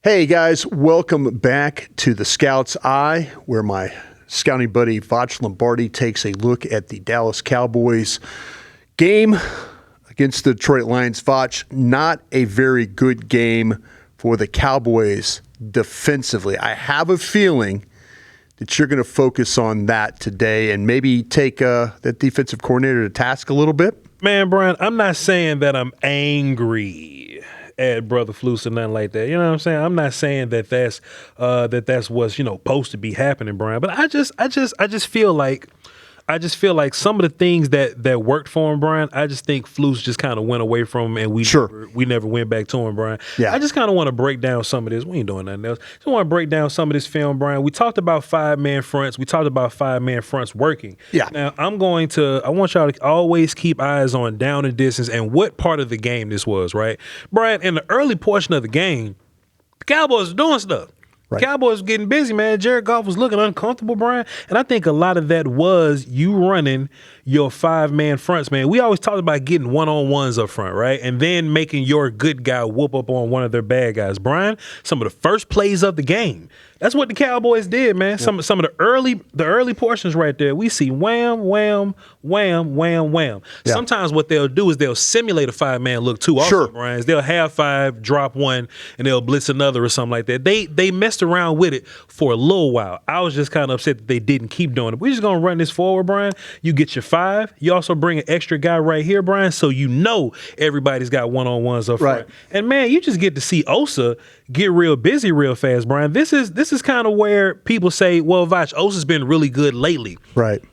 Hey guys, welcome back to the Scout's Eye, where my scouting buddy Voch Lombardi takes a look at the Dallas Cowboys game against the Detroit Lions. Voch, not a very good game for the Cowboys defensively. I have a feeling that you're going to focus on that today and maybe take that defensive coordinator to task a little bit. Man, Brian, I'm not saying that I'm angry at Brother Flus or nothing like that. You know what I'm saying? I'm not saying that that's what's, supposed to be happening, Brian. But I just feel like some of the things that worked for him, Brian, I just think Flus just kind of went away from him, and we never went back to him, Brian. Yeah. I just kind of want to break down some of this. We ain't doing nothing else. Just want to break down some of this film, Brian. We talked about 5-man fronts. We talked about 5-man fronts working. Yeah. Now, I want y'all to always keep eyes on down and distance and what part of the game this was, right? Brian, in the early portion of the game, the Cowboys were doing stuff. Right. Cowboys were getting busy, man. Jared Goff was looking uncomfortable, Brian. And I think a lot of that was you running your 5-man fronts, man. We always talked about getting one-on-ones up front, right? And then making your good guy whoop up on one of their bad guys. Brian, some of the first plays of the game, that's what the Cowboys did, man. Some of the early portions right there, we see wham, wham, wham, wham, wham. Yeah. Sometimes what they'll do is they'll simulate a 5-man look too. Also, Brian, they'll have 5, drop 1, and they'll blitz another or something like that. They messed around with it for a little while. I was just kind of upset that they didn't keep doing it. We're just gonna run this forward, Brian. You get your 5. You also bring an extra guy right here, Brian, so everybody's got one-on-ones up front. And man, you just get to see Osa get real busy real fast, Brian. This is kind of where people say, well, Voch, Osa's been really good lately. Right.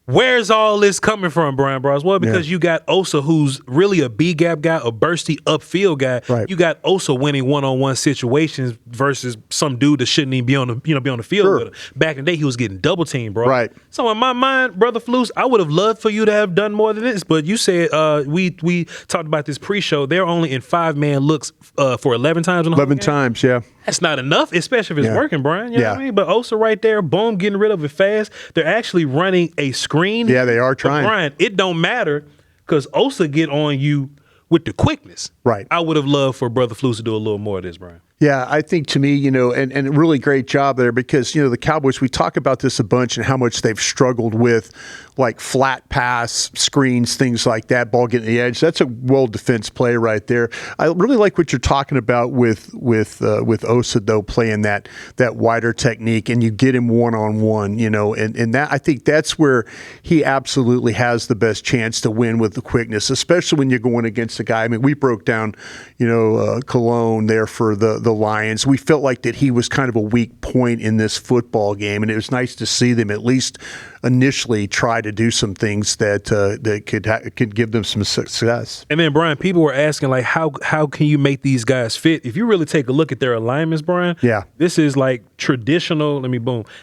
Where's all this coming from, Bryan Broaddus? Well, because you got Osa, who's really a B-gap guy, a bursty upfield guy. Right. You got Osa winning one-on-one situations versus some dude that shouldn't even be on the field with him. Back in the day, he was getting double teamed, bro. Right. So in my mind, Brother Flus, I would have loved for you to have done more than this. But you said we talked about this pre-show. They're only in 5-man looks for 11 times. 11 times, yeah. That's not enough, especially if it's working, Brian. You know what I mean? But Osa right there, boom, getting rid of it fast. They're actually running a screen. Yeah, they are trying. But Brian, it don't matter because Osa get on you with the quickness. Right. I would have loved for Brother Flus to do a little more of this, Brian. Yeah, I think to me, and a really great job there because, the Cowboys, we talk about this a bunch and how much they've struggled with like flat pass, screens, things like that, ball getting the edge. That's a well-defense play right there. I really like what you're talking about with Osa, though, playing that wider technique and you get him one-on-one, and that I think that's where he absolutely has the best chance to win with the quickness, especially when you're going against a guy. I mean, we broke down, Cologne there for the Lions. We felt like that he was kind of a weak point in this football game, and it was nice to see them at least initially try to do some things that could give them some success. And then, Brian, people were asking, like, how can you make these guys fit? If you really take a look at their alignments, Brian, this is like traditional.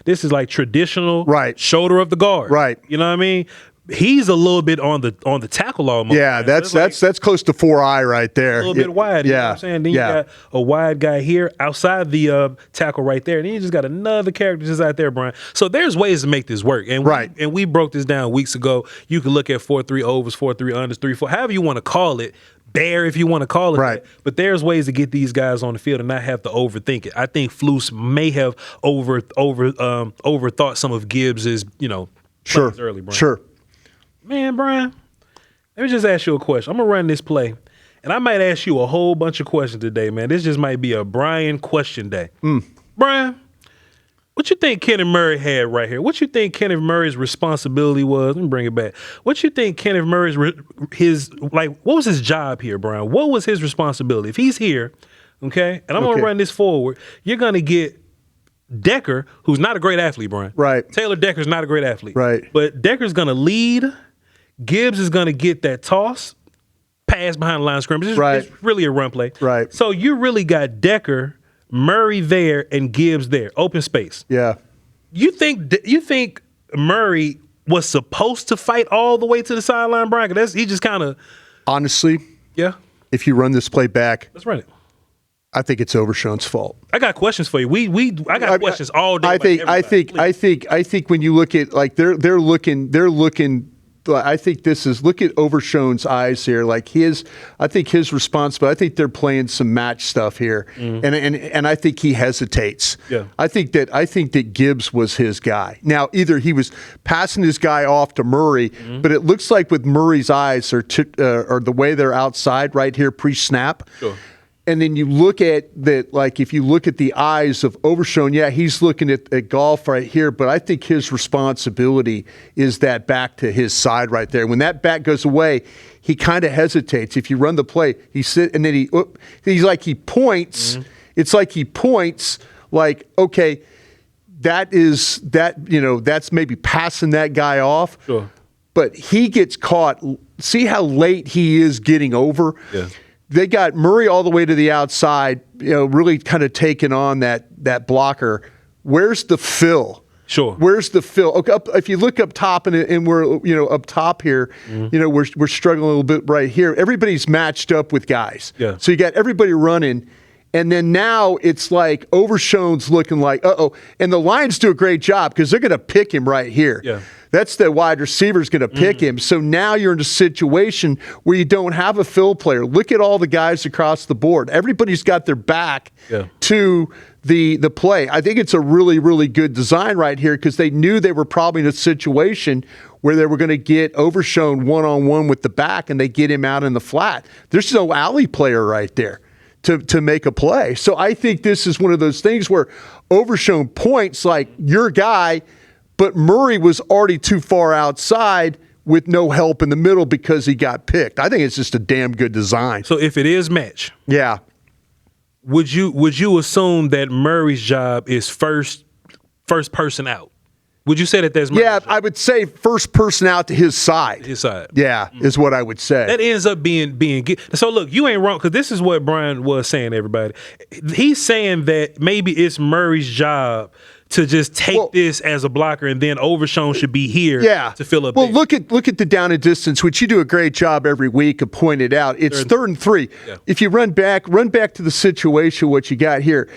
This is like traditional shoulder of the guard. Right. You know what I mean? He's a little bit on the tackle almost. Yeah, that's close to 4-eye right there. A little bit wide. You know what I'm saying? Then you got a wide guy here outside the tackle right there. And then you just got another character just out there, Brian. So there's ways to make this work. And we broke this down weeks ago. You can look at 4-3 overs, 4-3 unders, 3-4, however you want to call it. Bear, if you want to call it that. But there's ways to get these guys on the field and not have to overthink it. I think Flus may have overthought some of Gibbs's, plays early, Brian. Sure. Man, Brian, let me just ask you a question. I'm going to run this play, and I might ask you a whole bunch of questions today, man. This just might be a Brian question day. Brian, what you think Kenneth Murray had right here? What you think Kenneth Murray's responsibility was? Let me bring it back. What you think Kenneth Murray's, what was his job here, Brian? What was his responsibility? If he's here, okay, and I'm going to run this forward, you're going to get Decker, who's not a great athlete, Brian. Right. Taylor Decker's not a great athlete. Right. But Decker's going to lead. Gibbs is going to get that toss, pass behind the line of scrimmage. It's really a run play. Right. So you really got Decker, Murray there, and Gibbs there, open space. Yeah. You think Murray was supposed to fight all the way to the sideline, Brian? He just kind of. Honestly. Yeah. If you run this play back. Let's run it. I think it's Overshown's fault. I got questions for you. I got questions all day. I think when you look at, like, they're looking I think this is, look at Overshown's eyes here. Like I think his responsibility, I think they're playing some match stuff here. And I think he hesitates. Yeah. I think that Gibbs was his guy. Now, either he was passing his guy off to Murray, but it looks like with Murray's eyes or the way they're outside right here pre-snap. Sure. And then you look at that, like if you look at the eyes of Overshown, yeah, he's looking at Goff right here, but I think his responsibility is that back to his side right there. When that back goes away, he kind of hesitates. If you run the play, he points. It's like he points like, okay, that's maybe passing that guy off. Sure. But he gets caught. See how late he is getting over? Yeah. They got Murray all the way to the outside, really kind of taking on that blocker. Where's the fill? Sure. Where's the fill? Okay, if you look up top and we're up top here, we're struggling a little bit right here. Everybody's matched up with guys. Yeah. So you got everybody running. And then now it's like Overshown's looking like, uh-oh. And the Lions do a great job because they're going to pick him right here. Yeah. That's the wide receiver's going to pick him. So now you're in a situation where you don't have a fill player. Look at all the guys across the board. Everybody's got their back to the play. I think it's a really, really good design right here because they knew they were probably in a situation where they were going to get Overshown one-on-one with the back and they get him out in the flat. There's no alley player right there to make a play. So I think this is one of those things where Overshown points like your guy, but Murray was already too far outside with no help in the middle because he got picked. I think it's just a damn good design. So if it is match, yeah, would you assume that Murray's job is first person out? Would you say that there's Murray's job? I would say first person out to his side. His side. Yeah, is what I would say. That ends up being so look, you ain't wrong because this is what Bryan was saying, everybody. He's saying that maybe it's Murray's job to just take this as a blocker, and then Overshown should be here to fill up. Well, look at the down and distance, which you do a great job every week of pointing out. It's third and 3. Yeah. If you run back to the situation, what you got here.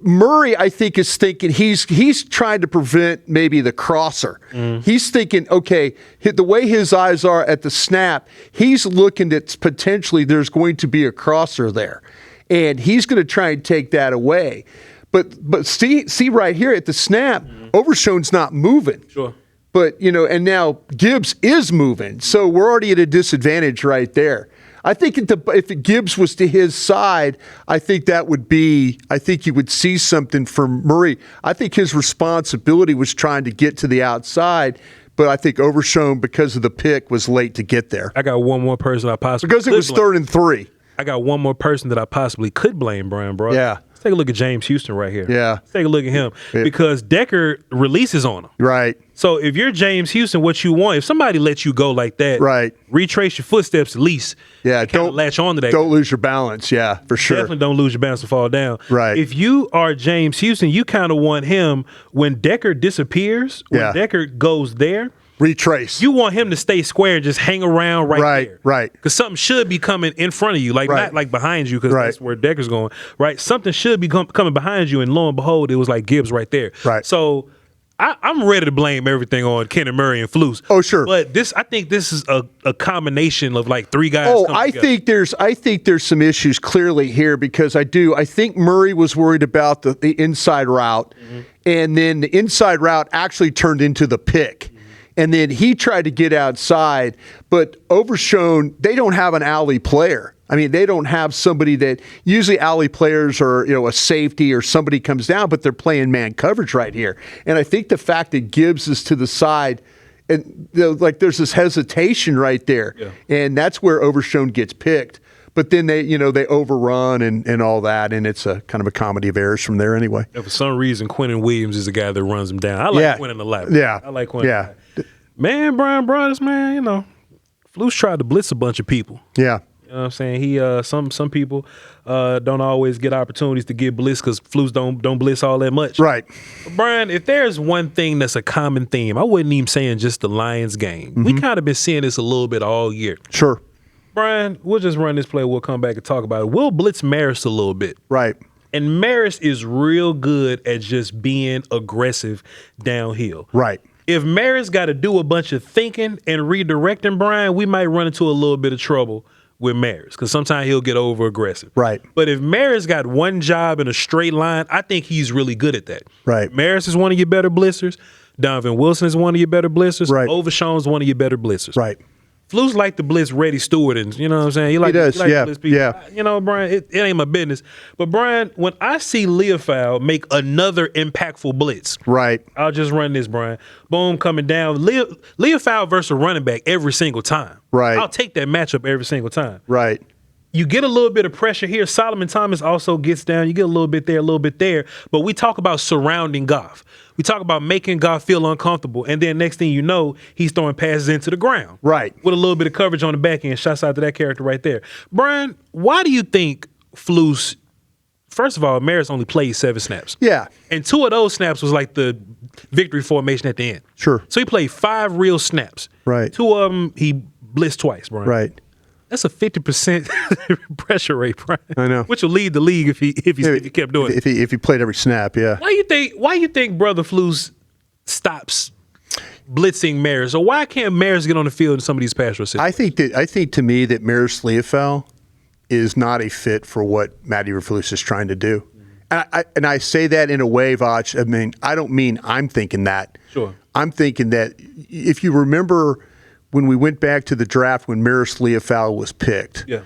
Murray, I think, is thinking he's trying to prevent maybe the crosser. He's thinking, okay, the way his eyes are at the snap, he's looking at potentially there's going to be a crosser there, and he's going to try and take that away. But see right here at the snap, Overshown's not moving. Sure. But, and now Gibbs is moving. So we're already at a disadvantage right there. I think if Gibbs was to his side, I think you would see something from Murray. I think his responsibility was trying to get to the outside, but I think Overshown, because of the pick, was late to get there. I got one more person I possibly because it was third and 3. I got one more person that I possibly could blame, Bryan Broaddus. Yeah. Let's take a look at James Houston right here. Yeah. Let's take a look at him because Decker releases on him. Right. So if you're James Houston, what you want, if somebody lets you go like that, retrace your footsteps at least. Yeah, don't latch on to that. Don't lose your balance. Yeah, for sure. Definitely don't lose your balance and fall down. Right. If you are James Houston, you kind of want him when Decker disappears, when Decker goes there. Retrace. You want him to stay square and just hang around right there. Right. Because something should be coming in front of you, not like behind you, because that's where Decker's going. Right. Something should be coming behind you, and lo and behold, it was like Gibbs right there. Right. So I'm ready to blame everything on Quinnen Murray and Flus. Oh, sure. But I think this is a combination of like 3 guys. I think there's some issues clearly here because I think Murray was worried about the inside route, and then the inside route actually turned into the pick. And then he tried to get outside, but Overshown, they don't have an alley player. I mean, they don't have somebody that usually alley players are, a safety or somebody comes down, but they're playing man coverage right here. And I think the fact that Gibbs is to the side, and there's this hesitation right there, and that's where Overshown gets picked. But then they overrun and all that, and it's a kind of a comedy of errors from there anyway. And for some reason, Quinnen Williams is the guy that runs him down. I like Quinnen a lot. Yeah. I like Quinnen. Yeah. Man, Bryan Broaddus, man, Flus tried to blitz a bunch of people. Yeah. You know what I'm saying? He some people don't always get opportunities to get blitz because Flus don't blitz all that much. Right. But Bryan, if there's one thing that's a common theme, I wouldn't even say in just the Lions game. We kind of been seeing this a little bit all year. Sure. Bryan, we'll just run this play. We'll come back and talk about it. We'll blitz Maris a little bit. Right. And Maris is real good at just being aggressive downhill. Right. if Maris got to do a bunch of thinking and redirecting Bryan, we might run into a little bit of trouble with Maris because sometimes he'll get over aggressive. Right. But if Maris got one job in a straight line, I think he's really good at that. Right. Maris is one of your better blitzers. Donovan Wilson is one of your better blitzers. Right. Overshown is one of your better blitzers. Right. Flus like to blitz Reddy Stewart, and you know what I'm saying? He does, to blitz people. yeah. You know, Bryan, it ain't my business. But Bryan, when I see Leofau make another impactful blitz, right, I'll just run this, Bryan. Boom, coming down. Leofau versus a running back every single time. Right. I'll take that matchup every single time. Right. You get a little bit of pressure here. Solomon Thomas also gets down. You get a little bit there. But we talk about surrounding Goff. We talk about making Goff feel uncomfortable. And then next thing you know, he's throwing passes into the ground. Right. With a little bit of coverage on the back end. Shouts out to that character right there. Bryan, why do you think Flus, first of all, Maris only played 7 snaps. Yeah. And 2 of those snaps was like the victory formation at the end. Sure. So he played 5 real snaps. Right. 2 of them, he blitzed twice, Bryan. Right. That's a 50% pressure rate, Bryan. I know. Which will lead the league if he kept doing it. If he played every snap, yeah. Why you think Brother Flus stops blitzing Maris? Or why can't Maris get on the field in some of these pass rush situations? I think to me that Maris Leofau is not a fit for what Matt Eberflus is trying to do. And I say that in a way, Voch. I mean, I don't mean I'm thinking that. Sure. I'm thinking that if you remember when we went back to the draft when Maris Leofau was picked, yeah,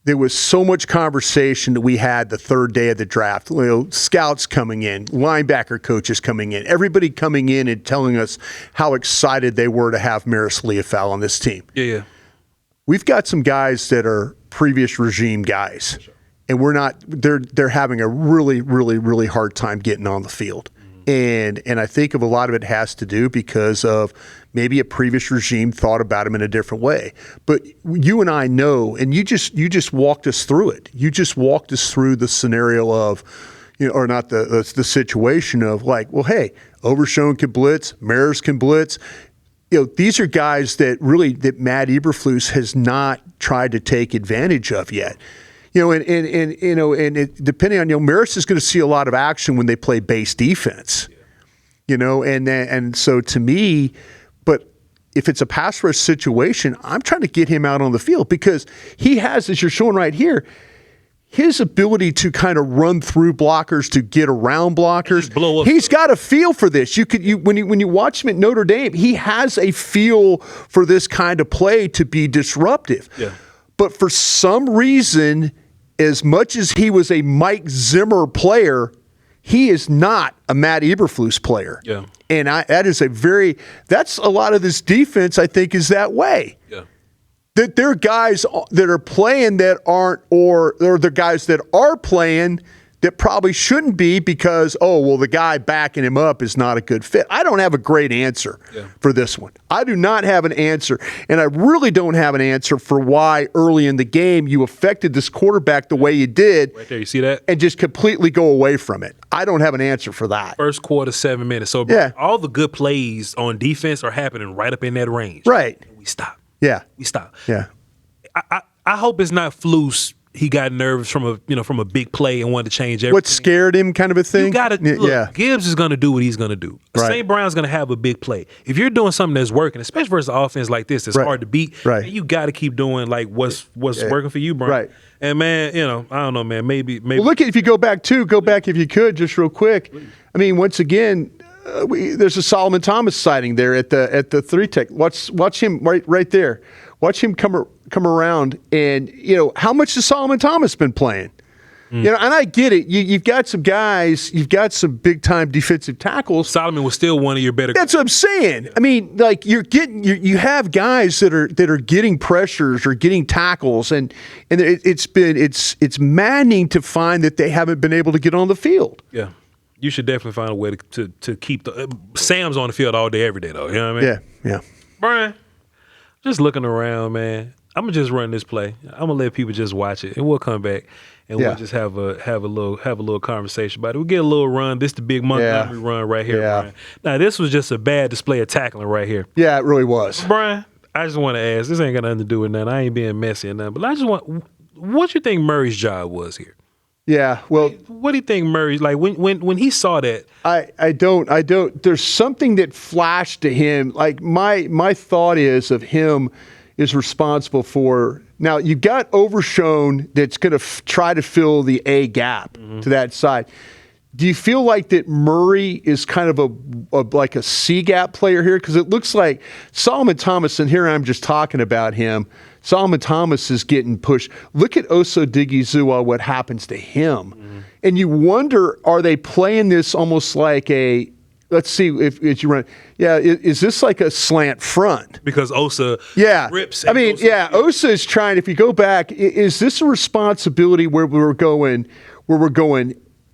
there was so much conversation that we had the third day of the draft. You know, scouts coming in, linebacker coaches coming in, everybody coming in and telling us how excited they were to have Maris Leofau on this team. Yeah. We've got some guys that are previous regime guys, sure, and we're not. They're having a really, really, really hard time getting on the field. And I think of a lot of it has to do because of maybe a previous regime thought about him in a different way. But you and I know, and you just walked us through it. You just walked us through the scenario of, you know, or not the situation of like, well, hey, Overshown can blitz, Maris can blitz. You know, these are guys that Matt Eberflus has not tried to take advantage of yet. You know, and depending on, you know, Maris is going to see a lot of action when they play base defense. Yeah. You know, and so to me, but if it's a pass rush situation, I'm trying to get him out on the field because he has, as you're showing right here, his ability to kind of run through blockers, to get around blockers. Blow up. He's got a feel for this. When you watch him at Notre Dame, he has a feel for this kind of play to be disruptive. Yeah. But for some reason, as much as he was a Mike Zimmer player, he is not a Matt Eberflus player. Yeah. And that's a lot of this defense, I think, is that way. Yeah. That there are guys that are playing that aren't, or the guys that are playing that probably shouldn't be because, the guy backing him up is not a good fit. I don't have a great answer for this one. I do not have an answer, and I really don't have an answer for why early in the game you affected this quarterback the way you did. Right there, you see that? And just completely go away from it. I don't have an answer for that. First quarter, 7 minutes. So all the good plays on defense are happening right up in that range. Right. And we stop. Yeah. We stop. Yeah. I hope it's not Flus. He got nervous from a big play and wanted to change everything. What scared him, kind of a thing? You got to look. Gibbs is going to do what he's going to do. Right. St. Brown's going to have a big play. If you're doing something that's working, especially versus an offense like this, that's hard to beat. Right. You got to keep doing like what's working for you, Bryan. Right. And man, I don't know, man. Maybe. Well, look, if you go back if you could, just real quick. Please. I mean, once again, there's a Solomon Thomas sighting there at the 3 tech. Watch him right there. Watch him come around, and how much has Solomon Thomas been playing? And I get it. You've got some guys, you've got some big time defensive tackles. Solomon was still one of your better. That's what I'm saying. I mean, like you have guys that are getting pressures or getting tackles, and it's maddening to find that they haven't been able to get on the field. Yeah. You should definitely find a way to keep Sam's on the field all day, every day, though. You know what I mean? Yeah. Bryan, just looking around, man. I'm gonna just run this play. I'm gonna let people just watch it, and we'll come back and we'll just have a little conversation about it. We'll get a little run. This the big Montgomery run right here, Bryan. Now this was just a bad display of tackling right here. Yeah, it really was. Bryan, I just want to ask. This ain't got nothing to do with nothing. I ain't being messy or nothing, but I just want. What you think Murray's job was here? Yeah. Well, what do you think Murray, like when he saw that? I don't. There's something that flashed to him. Like my thought is of him is responsible for. Now you've got Overshown that's going to try to fill the A gap to that side. Do you feel like that Murray is kind of like a C gap player here? Because it looks like Solomon Thomas, and here I'm just talking about him. Solomon Thomas is getting pushed. Look at Osa Odighizuwa, what happens to him. And you wonder, are they playing this almost like a, let's see if you run, is this like a slant front? Because Osa rips. I mean, Osa is trying, if you go back, is this a responsibility where we're going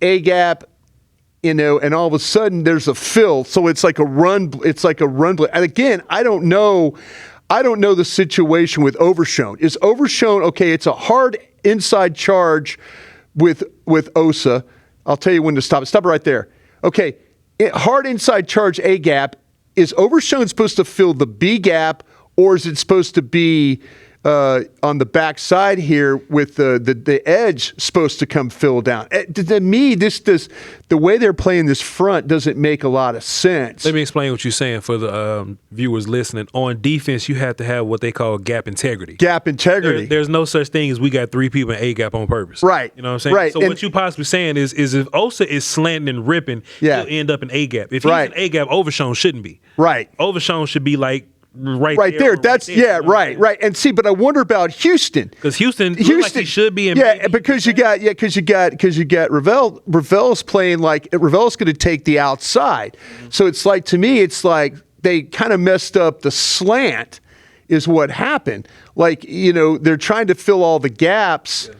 A gap, and all of a sudden there's a fill, so it's like a run. And again, I don't know the situation with Overshown. Is Overshown okay? It's a hard inside charge with Osa. I'll tell you when to stop it. Stop it right there. Okay, hard inside charge A gap. Is Overshown supposed to fill the B gap, or is it supposed to be on the back side here with the edge supposed to come fill down? To me, the way they're playing this front doesn't make a lot of sense. Let me explain what you're saying for the viewers listening. On defense, you have to have what they call gap integrity. There's no such thing as we got three people in A gap on purpose. Right. You know what I'm saying? Right. So what you possibly saying is if Osa is slanting and ripping, he'll end up in A gap. If he's in A gap, Overshown shouldn't be. Right. Overshown should be like right there. That's right. And see, but I wonder about Houston, because Houston like he should be in. Because you got Ravel's playing like Ravel's going to take the outside. So it's like, to me, it's like they kind of messed up the slant is what happened. Like, they're trying to fill all the gaps,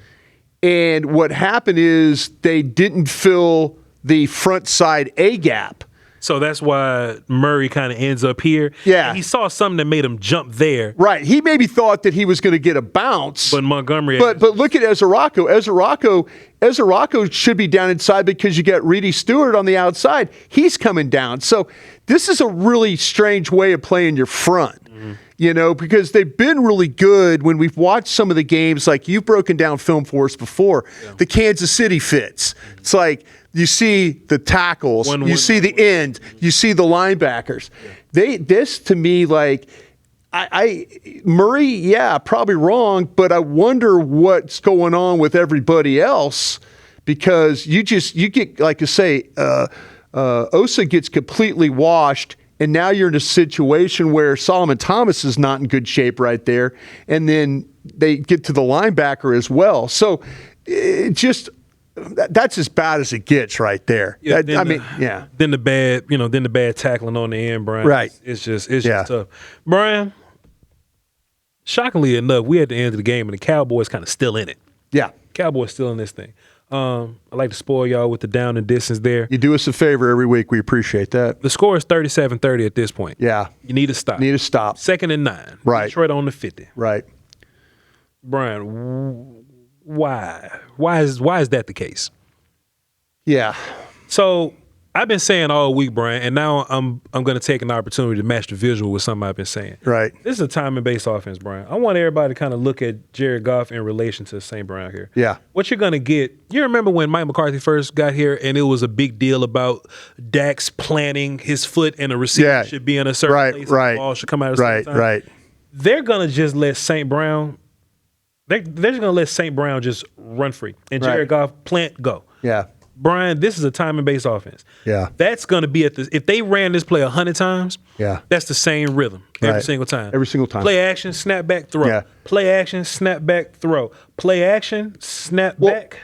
and what happened is they didn't fill the front side A gap. So that's why Murray kind of ends up here. Yeah. And he saw something that made him jump there. Right. He maybe thought that he was going to get a bounce. But Montgomery. But look at Ezerako. Ezerako should be down inside because you got Reedy Stewart on the outside. He's coming down. So this is a really strange way of playing your front. Because they've been really good when we've watched some of the games, like you've broken down film for us before, the Kansas City fits. It's like you see the tackles, you see the end, you see the linebackers. This to me, like, Murray, probably wrong, but I wonder what's going on with everybody else, because you get, like I say, Osa gets completely washed. And now you're in a situation where Solomon Thomas is not in good shape right there. And then they get to the linebacker as well. So that's as bad as it gets right there. Then the bad tackling on the end, Brian. Right. It's just tough. Brian, shockingly enough, we at the end of the game and the Cowboys kind of still in it. Yeah. Cowboys still in this thing. I like to spoil y'all with the down and distance there. You do us a favor every week. We appreciate that. The score is 37-30 at this point. Yeah. You need to stop. 2nd and 9. Right. Detroit on the 50. Right. Brian, why? Why is that the case? Yeah. So I've been saying all week, Brian, and now I'm going to take an opportunity to match the visual with something I've been saying. Right. This is a timing-based offense, Brian. I want everybody to kind of look at Jared Goff in relation to St. Brown here. Yeah. What you're going to get, you remember when Mike McCarthy first got here and it was a big deal about Dax planting his foot and a receiver should be in a certain place and the ball should come out at a certain time? Right. They're going to just let St. Brown, they're just going to let St. Brown just run free and Jared Goff plant go. Yeah. Brian, this is a timing-based offense. Yeah. That's going to be if they ran this play 100 times, that's the same rhythm every single time. Every single time. Play action, snap back, throw. Yeah. Play action, snap back, throw. Play action, snap back,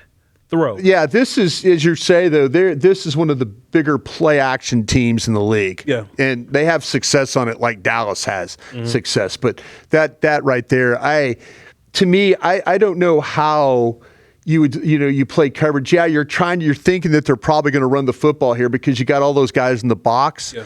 throw. Yeah, this is, as you say, though, this is one of the bigger play action teams in the league. Yeah. And they have success on it like Dallas has success. But that right there, to me, I don't know how you would, you play coverage. Yeah, you're thinking that they're probably going to run the football here because you got all those guys in the box. Yeah.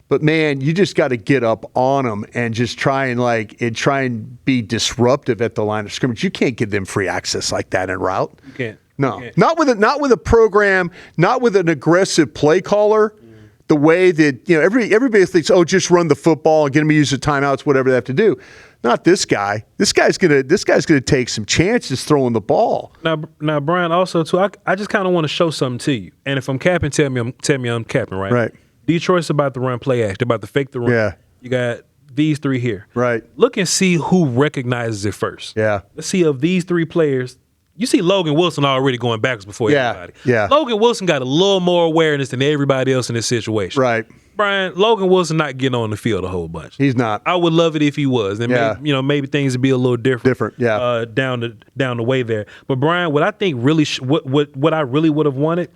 But man, you just got to get up on them and just try and be disruptive at the line of scrimmage. You can't give them free access like that in route. You can't. No, not with a program, not with an aggressive play caller the way that, everybody thinks, oh, just run the football and get them to use the timeouts, whatever they have to do. Not this guy. This guy's gonna take some chances throwing the ball. Now, Brian, also too, I just kind of want to show something to you. And if I'm capping, tell me I'm capping, right? Right. Detroit's about to run play action, about to fake the run. Yeah. You got these three here. Right. Look and see who recognizes it first. Yeah. Let's see of these three players. You see Logan Wilson already going backwards before everybody. Yeah. Logan Wilson got a little more awareness than everybody else in this situation. Right. Brian, Logan Wilson not getting on the field a whole bunch. He's not. I would love it if he was. And maybe things would be a little different. Yeah. Down the way there. But Brian, what I think really what I really would have wanted,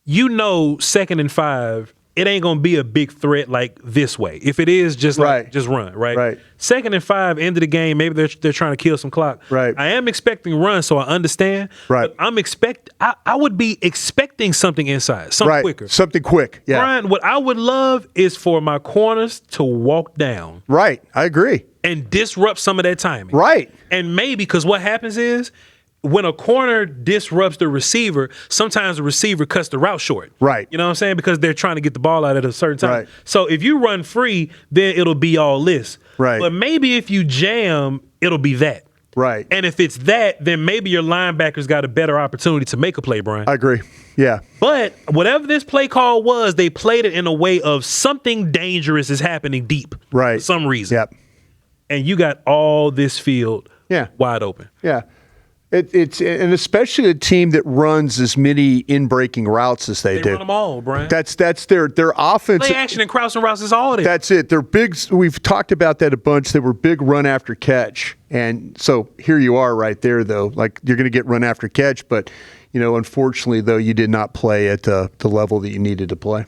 2nd and 5, it ain't gonna be a big threat like this way. If it is, just run, right? Right. 2nd and 5, end of the game. Maybe they're trying to kill some clock. Right. I am expecting runs, so I understand. Right. But I would be expecting something inside, something quicker, something quick. Yeah. Brian, what I would love is for my corners to walk down. Right. I agree. And disrupt some of that timing. Right. And maybe because what happens is, when a corner disrupts the receiver, sometimes the receiver cuts the route short. Right. You know what I'm saying? Because they're trying to get the ball out at a certain time. Right. So if you run free, then it'll be all this. Right. But maybe if you jam, it'll be that. Right. And if it's that, then maybe your linebackers got a better opportunity to make a play, Brian. I agree. Yeah. But whatever this play call was, they played it in a way of something dangerous is happening deep. Right. For some reason. Yep. And you got all this field wide open. Yeah. It's and especially a team that runs as many in-breaking routes as they do. They run them all, Brian. That's their offense. Play action and crossing routes is all it. That's it. They're big. We've talked about that a bunch. They were big run after catch, and so here you are right there, though. Like you're going to get run after catch, but unfortunately, though, you did not play at the level that you needed to play.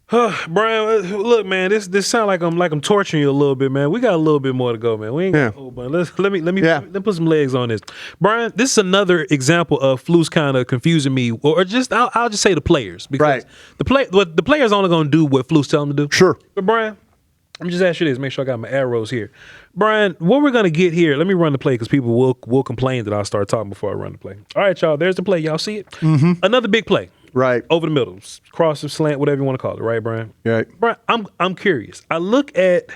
Brian, look, man, this sounds like I'm torturing you a little bit, man. We got a little bit more to go, man. We ain't got a whole bunch. Let me put some legs on this. Brian, this is another example of Flus kind of confusing me, or just I'll just say the players, because the players only gonna do what Flus tell them to do. Sure. But Brian, let me just ask you this. Make sure I got my arrows here. Brian, what we're gonna get here? Let me run the play because people will complain that I'll start talking before I run the play. All right, y'all. There's the play. Y'all see it? Mm-hmm. Another big play. Right. Over the middle, cross or slant, whatever you want to call it, right, Brian? Right. Brian, I'm curious. I look at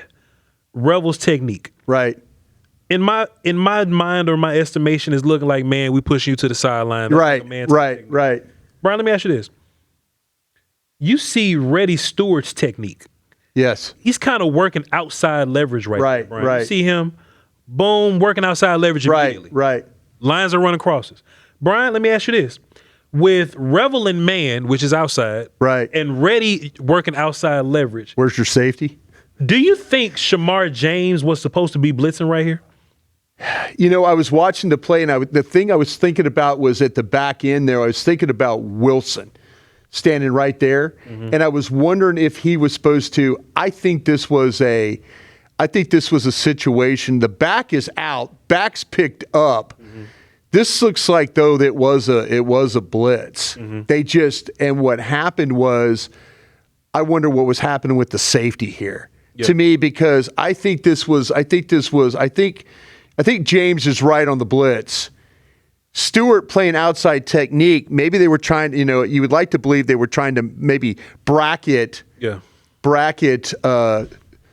Rebel's technique. Right. In my mind or my estimation is looking like, man, we push you to the sideline. Right. Right. Brian, let me ask you this. You see Reddy Stewart's technique. Yes. He's kind of working outside leverage right now, Brian. Right. You see him, boom, working outside leverage immediately. Right. Lines are running crosses. Brian, let me ask you this. With Revel and man, which is outside, and Reddy working outside leverage. Where's your safety? Do you think Shamar James was supposed to be blitzing right here? I was watching the play, and the thing I was thinking about was at the back end there. I was thinking about Wilson standing right there, and I was wondering if he was supposed to. I think this was a situation. The back is out, back's picked up. This looks like, though, that it was a blitz. And what happened was, I wonder what was happening with the safety here. Yep. To me, because I think James is right on the blitz. Stewart playing outside technique. Maybe they were trying. You would like to believe they were trying to maybe bracket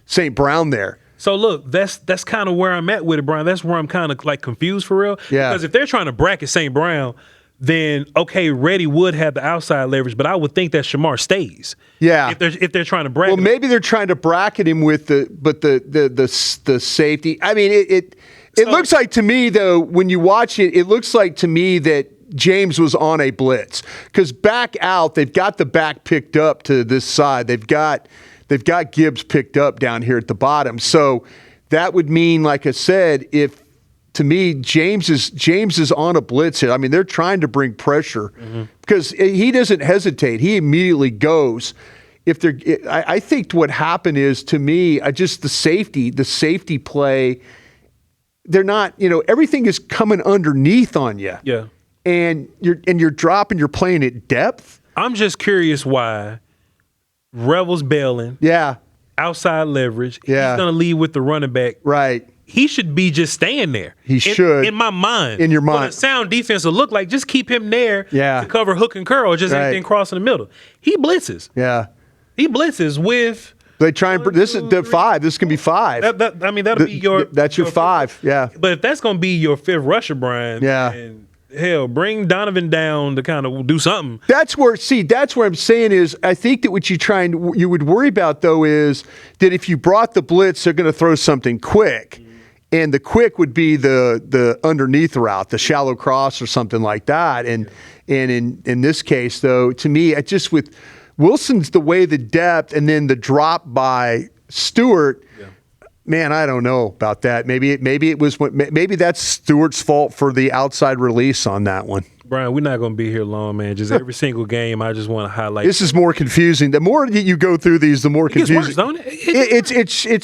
St. Brown there. So look, that's kind of where I'm at with it, Brian. That's where I'm kind of like confused for real. Yeah. Because if they're trying to bracket St. Brown, then okay, Reddy would have the outside leverage, but I would think that Shamar stays. Yeah. If they're trying to bracket. Well, maybe they're trying to bracket him with the safety. I mean, it looks like to me, though, when you watch it, it looks like to me that James was on a blitz, because back out, they've got the back picked up to this side. They've got Gibbs picked up down here at the bottom. So that would mean, like I said, to me, James is on a blitz here. I mean, they're trying to bring pressure because he doesn't hesitate. He immediately goes. I think what happened is, to me, the safety play, they're not, everything is coming underneath on you. Yeah. And you're dropping, you're playing at depth. I'm just curious why Rebel's bailing. Yeah. Outside leverage. Yeah. He's going to lead with the running back. Right. He should be just staying there. He should. In my mind. In your mind. What a sound defense will look like, just keep him there to cover hook and curl, just anything crossing the middle. He blitzes. Yeah. He blitzes with. They try and this is the 5. This can be 5. That'll be your. That's your 5. Yeah. But if that's gonna be your 5th rusher, Brian. Yeah. And hell, bring Donovan down to kind of do something. That's where I'm saying is I think that what you would worry about though is that if you brought the blitz, they're going to throw something quick. And the quick would be the underneath route, the shallow cross or something like that. And in this case, though, to me, it just with Wilson's the way the depth and then the drop by Stewart. Yeah. Man, I don't know about that. Maybe that's Stewart's fault for the outside release on that one. Brian, we're not going to be here long, man. Just every single game, I just want to highlight. This is more confusing. The more that you go through these, the more confusing. It gets worse, don't it?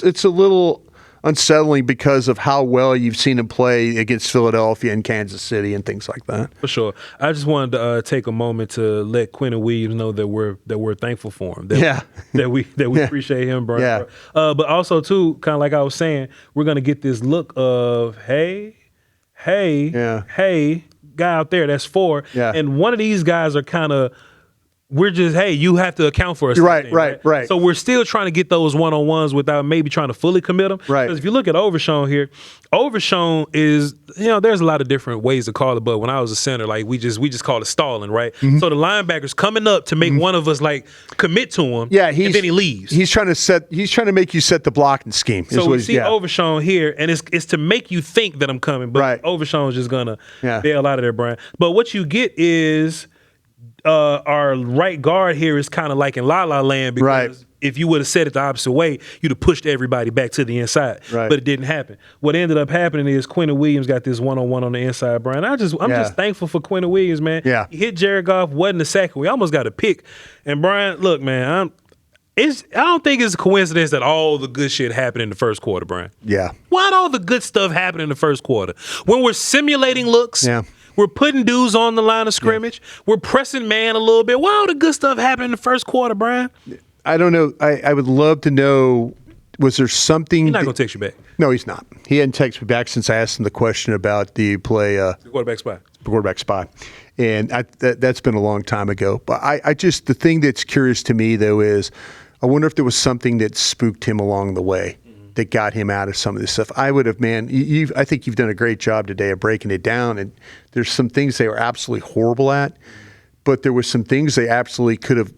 It's a little unsettling because of how well you've seen him play against Philadelphia and Kansas City and things like that. For sure. I just wanted to take a moment to let Quinnen Williams know that we're thankful for him. That we appreciate him, Brian. Yeah. But also too, kind of like I was saying, we're gonna get this look of hey, guy out there, that's 4. Yeah. And one of these guys are kind of. We're just, hey, you have to account for us. Right. So we're still trying to get those one-on-ones without maybe trying to fully commit them. Right. Because if you look at Overshown here, Overshown is, there's a lot of different ways to call it, but when I was a center, like we just call it stalling, right? Mm-hmm. So the linebacker's coming up to make one of us like commit to him. Yeah, and then he leaves. He's trying to make you set the blocking scheme. So we see Overshown here, and it's to make you think that I'm coming, but right. Overshown's just gonna bail out of there, Brian. But what you get is our right guard here is kind of like in La La Land because if you would have said it the opposite way, you'd have pushed everybody back to the inside. Right. But it didn't happen. What ended up happening is Quinnen Williams got this one-on-one on the inside, Brian. I'm just thankful for Quinnen Williams, man. Yeah. He hit Jared Goff, wasn't a sack. We almost got a pick. And Brian, look, man, I don't think it's a coincidence that all the good shit happened in the first quarter, Brian. Yeah. Why'd all the good stuff happen in the first quarter? When we're simulating looks. Yeah. We're putting dudes on the line of scrimmage. Yeah. We're pressing man a little bit. Why all the good stuff happened in the first quarter, Brian? I don't know. I would love to know, was there something... He's not going to text you back. No, he's not. He hadn't texted me back since I asked him the question about do you play... the quarterback spy. Quarterback spy. And that's been a long time ago. But I just... The thing that's curious to me, though, is I wonder if there was something that spooked him along the way that got him out of some of this stuff. I would have, man, I think you've done a great job today of breaking it down. And there's some things they were absolutely horrible at, but there were some things they absolutely could have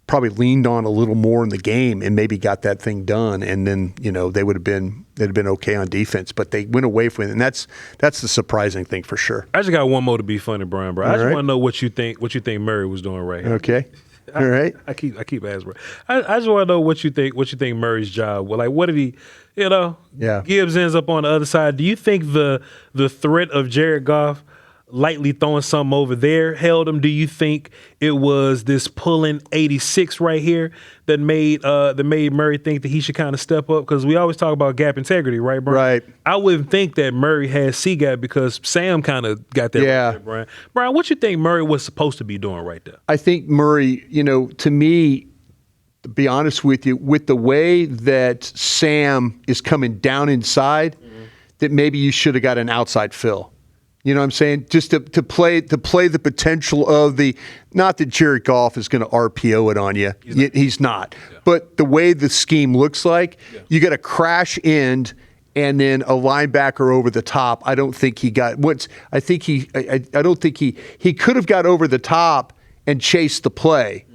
probably leaned on a little more in the game and maybe got that thing done. And then, they'd have been okay on defense, but they went away from it. And that's the surprising thing for sure. I just got one more to be funny, Brian, bro. I just want to know what you think Murray was doing right here. Okay. All right. I keep asking. I just want to know what you think Murray's job. Well, like, what did he? Gibbs ends up on the other side. Do you think the threat of Jared Goff lightly throwing something over there held him? Do you think it was this pulling 86 right here that made Murray think that he should kind of step up? Because we always talk about gap integrity, right, Brian? Right. I wouldn't think that Murray has C gap because Sam kind of got that right there, Brian. Brian, what you think Murray was supposed to be doing right there? I think Murray, to me, to be honest with you, with the way that Sam is coming down inside, that maybe you should have got an outside fill. You know what I'm saying? Just to play the potential of not that Jared Goff is going to RPO it on you. He's not. Yeah. But the way the scheme looks like, you got a crash end and then a linebacker over the top. I don't think he got I don't think he could have got over the top and chased the play.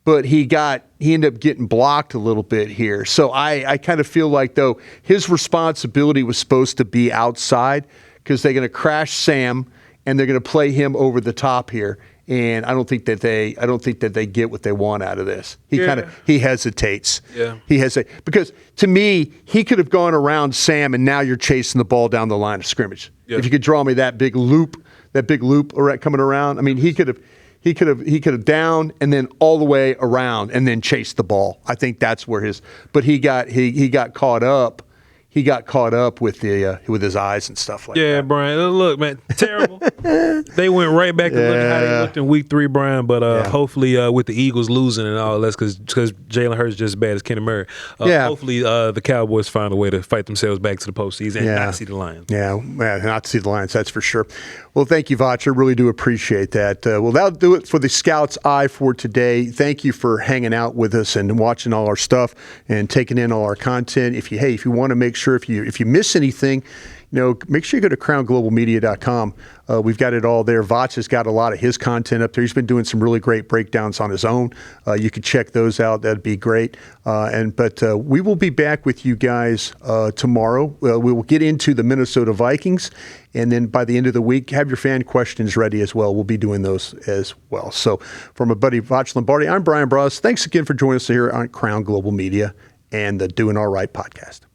But he ended up getting blocked a little bit here. So I kind of feel like, though, his responsibility was supposed to be outside because they're going to crash Sam and they're going to play him over the top here. And I don't think that they get what they want out of this. He hesitates. Yeah. He hesitates because to me, he could have gone around Sam and now you're chasing the ball down the line of scrimmage. Yeah. If you could draw me that big loop coming around, I mean, he could have down and then all the way around and then chased the ball. I think that's where but he got caught up. He got caught up with his eyes and stuff like that. Yeah, Brian. Look, man, terrible. They went right back to looking how they looked in week 3, Brian. But hopefully, with the Eagles losing and all that, because Jalen Hurts is just as bad as Kenny Murray. Hopefully, the Cowboys find a way to fight themselves back to the postseason and not see the Lions. Yeah, not see the Lions. That's for sure. Well, thank you, Voch. I really do appreciate that. Well, that'll do it for the Scout's Eye for today. Thank you for hanging out with us and watching all our stuff and taking in all our content. If you want to make sure if you miss anything, make sure you go to crownglobalmedia.com. We've got it all there. Voch has got a lot of his content up there. He's been doing some really great breakdowns on his own. You can check those out. That'd be great. But we will be back with you guys tomorrow. We will get into the Minnesota Vikings, and then by the end of the week, have your fan questions ready as well. We'll be doing those as well. So from my buddy Voch Lombardi, I'm Bryan Broaddus. Thanks again for joining us here on Crown Global Media and the Doin Alright podcast.